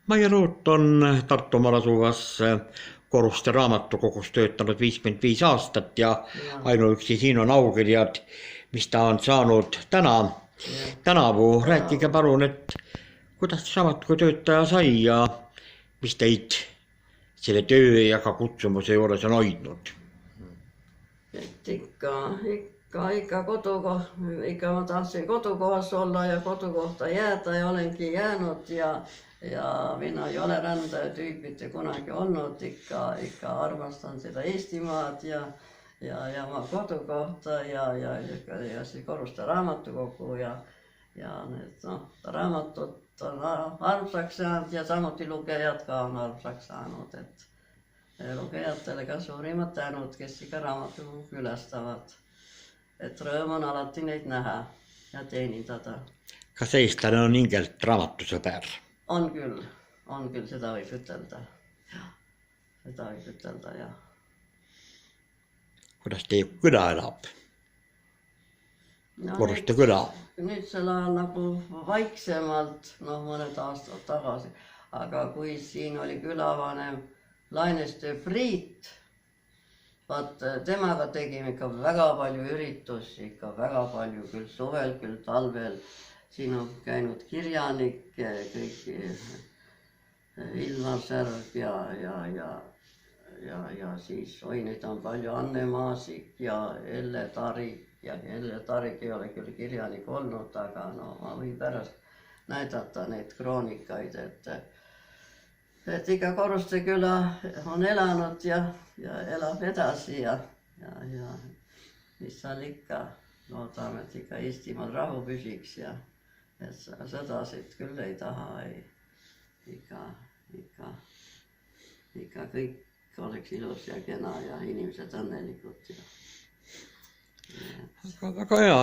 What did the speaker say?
Maie Ruut on Tartumaal asuvas Koruste raamatukogus töötanud 55 aastat ja ainuüksi siin on aukirjad, mis ta on saanud tänavu. Rääkige palun, et kuidas raamatukogu töötaja sai ja mis teid selle töö ja ka kutsumuse juures on hoidnud? Et ikka ma tahtsin kodukohas olla ja kodukohta jääda ja olengi jäänud ja mina ei ole rändaja tüüp mitte kunagi olnud, ikka armastan seda Eestimaad ja oma kodukohta ja siis Koruste raamatukogu ja need raamatud on armsaks saanud ja samuti lugejad ka on armsaks saanud, et lugejatele ka suurimad tänud, kes ikka raamatukogu külastavad. Et rõõm on alati neid näha ja teenindada. Kas eestlane on hingelt raamatusõber? On küll, seda võib ütelda. Jah. Kuidas teie küla elab? Koruste küla? Nüüd sel ajal nagu vaiksemalt, mõned aastad tagasi, aga kui siin oli külavanem Laineste Priit, vaat temaga tegime ikka väga palju üritusi, väga palju, küll suvel, küll talvel. Siin on käinud kirjanik, kõik Ilmar Särg ja siis neid on palju Anne Maasik ja Elle Tarik. Ja Elle Tarik ei ole küll kirjanik olnud, aga ma võin pärast näidata neid kroonikaid, et ikka Koruste küla on elanud ja elab edasi ja mis seal ikka, loodame, et ikka Eestimaal rahu püsiks ja et sõdasid küll ei taha, ikka kõik oleks ilus ja kena ja inimesed õnnelikud. Väga hea.